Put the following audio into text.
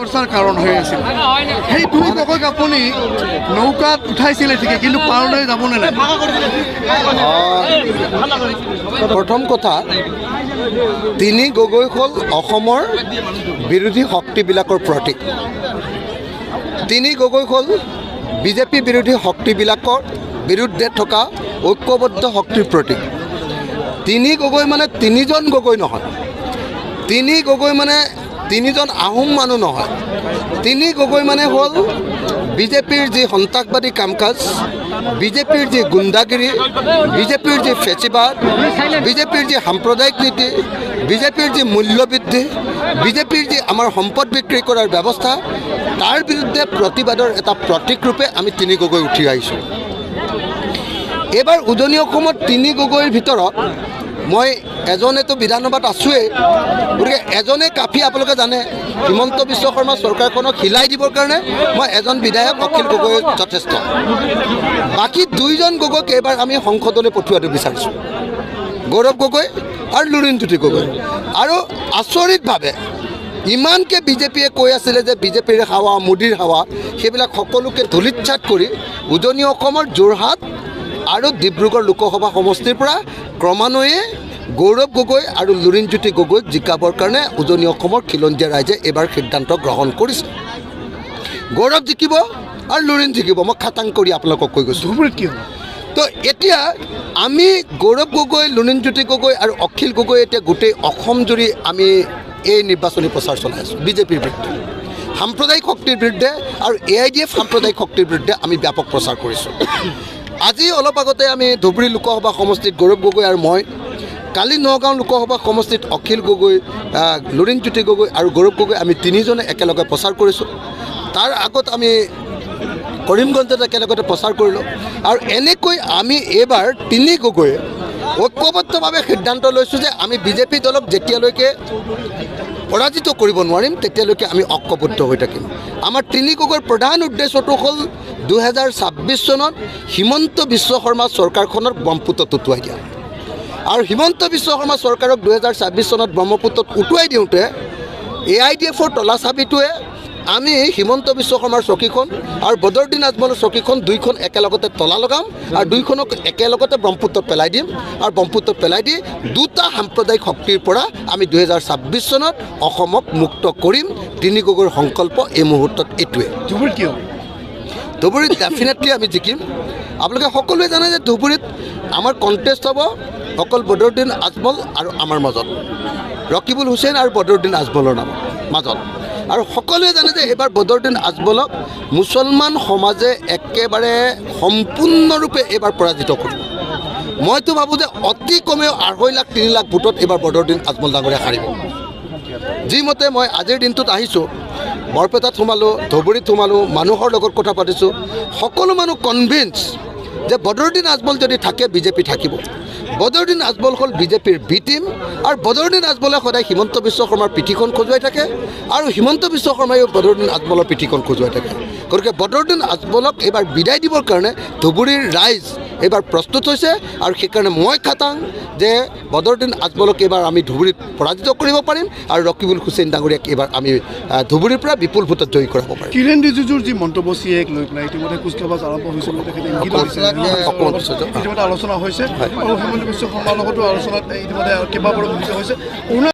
চৰ্চাৰ কাৰণ হৈ আছিল সেই দুই গগৈক আপুনি নৌকাত উঠাইছিলে ঠিকে কিন্তু পাৰলৈ যাব নালাগে প্ৰথম কথা তিনি গগৈ হ'ল অসমৰ বিৰোধী শক্তিবিলাকৰ প্ৰতীক তিনি গগৈ হ'ল বিজেপি বিৰোধী শক্তিবিলাকৰ বিৰুদ্ধে থকা ঐক্যবদ্ধ শক্তিৰ প্ৰতীক তিনি গগৈ মানে তিনিজন গগৈ নহয় তিনি গগৈ মানে তিনিজন আহোম মানুহ নহয় তিনি গগৈ মানে হ'ল বিজেপিৰ যি সন্ত্ৰাসবাদী কাম কাজ বিজেপিৰ যি গুণ্ডাগিৰি বিজেপিৰ যি ফেচিবাদ বিজেপিৰ যি সাম্প্ৰদায়িক নীতি বিজেপিৰ যি মূল্যবৃদ্ধি বিজেপিৰ যি আমাৰ সম্পদ বিক্ৰী কৰাৰ ব্যৱস্থা তাৰ বিৰুদ্ধে প্ৰতিবাদৰ এটা প্ৰতীক ৰূপে আমি তিনি গগৈ উঠি আহিছোঁ এইবাৰ উজনি অসমত তিনি গগৈৰ ভিতৰত মই এজনেতো বিধানসভাত আছোৱেই গতিকে এজনে কাফি আপোনালোকে জানে হিমন্ত বিশ্ব শৰ্মা চৰকাৰখনক হিলাই দিবৰ কাৰণে মই এজন বিধায়ক অখিল গগৈ যথেষ্ট বাকী দুইজন গগৈক এইবাৰ আমি সংসদলৈ পঠিওৱাটো বিচাৰিছোঁ গৌৰৱ গগৈ আৰু লুৰিণজ্যোতি গগৈ আৰু আচৰিতভাৱে ইমানকৈ বিজেপিয়ে কৈ আছিলে যে বিজেপিৰ হাৱা মোদীৰ হাৱা সেইবিলাক সকলোকে ধূলিচ্ছাত কৰি উজনি অসমৰ যোৰহাট আৰু ডিব্ৰুগড় লোকসভা সমষ্টিৰ পৰা ক্ৰমান্বয়ে গৌৰৱ গগৈ আৰু লুৰিণজ্যোতি গগৈক জিকাবৰ কাৰণে উজনি অসমৰ খিলঞ্জীয়া ৰাইজে এইবাৰ সিদ্ধান্ত গ্ৰহণ কৰিছে গৌৰৱ জিকিব আৰু লুৰিণ জিকিব মই খাটাং কৰি আপোনালোকক কৈ গৈছোঁ তো এতিয়া আমি গৌৰৱ গগৈ লুৰিণজ্যোতি গগৈ আৰু অখিল গগৈ এতিয়া গোটেই অসম জুৰি আমি এই নিৰ্বাচনী প্ৰচাৰ চলাই আছোঁ বিজেপিৰ বিৰুদ্ধে সাম্প্ৰদায়িক শক্তিৰ বিৰুদ্ধে আৰু AIDF সাম্প্ৰদায়িক শক্তিৰ বিৰুদ্ধে আমি ব্যাপক প্ৰচাৰ কৰিছোঁ আজি অলপ আগতে আমি ধুবুৰী লোকসভা সমষ্টিত গৌৰৱ গগৈ আৰু মই কালি নগাঁও লোকসভা সমষ্টিত অখিল গগৈ লুৰিণজ্যোতি গগৈ আৰু গৌৰৱ গগৈ আমি তিনিজনে একেলগে প্ৰচাৰ কৰিছোঁ তাৰ আগত আমি কৰিমগঞ্জত একেলগতে প্ৰচাৰ কৰিলোঁ আৰু এনেকৈ আমি এইবাৰ তিনি গগৈয়ে ঐক্যবদ্ধভাৱে সিদ্ধান্ত লৈছোঁ যে আমি বিজেপি দলক যেতিয়ালৈকে পৰাজিত কৰিব নোৱাৰিম তেতিয়ালৈকে আমি ঐক্যবদ্ধ হৈ থাকিম আমাৰ তিনি গগৈৰ প্ৰধান উদ্দেশ্যটো হ'ল 2026 চনত হিমন্ত বিশ্ব শৰ্মা চৰকাৰখনৰ ব্ৰহ্মপুত্ৰত উটুৱাই দিয়া আৰু হিমন্ত বিশ্ব শৰ্মা চৰকাৰক 2026 চনত ব্ৰহ্মপুত্ৰত উটুৱাই দিওঁতে AIDFৰ তলা চাবিটোৱে আমি হিমন্ত বিশ্ব শৰ্মাৰ চকীখন আৰু বদৰুদ্দিন আজমলৰ চকীখন দুইখন একেলগতে তলা লগাম আৰু দুইখনক একেলগতে ব্ৰহ্মপুত্ৰত পেলাই দিম আৰু ব্ৰহ্মপুত্ৰত পেলাই দি দুটা সাম্প্ৰদায়িক শক্তিৰ পৰা আমি 2026 চনত অসমক মুক্ত কৰিম তিনি গগৈৰ সংকল্প এই মুহূৰ্তত এইটোৱে ধুবুৰীত ডেফিনেটলি আমি জিকিম আপোনালোকে সকলোৱে জানে যে ধুবুৰীত আমাৰ কণ্টেষ্ট হ'ব অকল বদৰুদ্দিন আজমল আৰু আমাৰ মাজত ৰকিবুল হুছেইন আৰু বদৰুদ্দিন আজমলৰ মাজত আৰু সকলোৱে জানে যে এইবাৰ বদৰুদ্দিন আজমলক মুছলমান সমাজে একেবাৰে সম্পূৰ্ণৰূপে এইবাৰ পৰাজিত কৰিব মইতো ভাবোঁ যে অতি কমেও 2.5 লাখ 3 লাখ ভোটত এইবাৰ বদৰুদ্দিন আজমল ডাঙৰীয়া হাৰিব যিমতে মই আজিৰ দিনটোত আহিছোঁ বৰপেটাত সোমালোঁ ধুবুৰীত সোমালোঁ মানুহৰ লগত কথা পাতিছোঁ সকলো মানুহ কনভিন্স যে বদৰুদ্দিন আজমল যদি থাকে বিজেপি থাকিব বদৰুদ্দিন আজমল হ'ল বিজেপিৰ বি টিম আৰু বদৰুদ্দিন আজমলে সদায় হিমন্ত বিশ্ব শৰ্মাৰ পিঠিখন খজুৱাই থাকে আৰু হিমন্ত বিশ্ব শৰ্মায়ো বদৰুদ্দিন আজমলৰ পিঠিখন খজুৱাই থাকে গতিকে বদৰুদ্দিন আজমলক এইবাৰ বিদায় দিবৰ কাৰণে ধুবুৰীৰ ৰাইজ এইবাৰ প্ৰস্তুত হৈছে আৰু সেইকাৰণে মই খাটাং যে বদৰুদ্দিন আজমলক এইবাৰ আমি ধুবুৰীত পৰাজিত কৰিব পাৰিম আৰু ৰকিবুল হুছেইন ডাঙৰীয়াক এইবাৰ আমি ধুবুৰীৰ পৰা বিপুল ভোটত জয়ী কৰাব পাৰিম কিৰেণ ৰিজিজুৰ যি মন্তব্য চিএক লৈ পেলাই ইতিমধ্যে কুচকাৱাজ আৰম্ভ হৈছে ইতিমধ্যে আলোচনা হৈছে আৰু হিমন্ত বিশ্ব শৰ্মাৰ লগতো আলোচনাত ইতিমধ্যে কেইবাবাৰো মিলিত হৈছে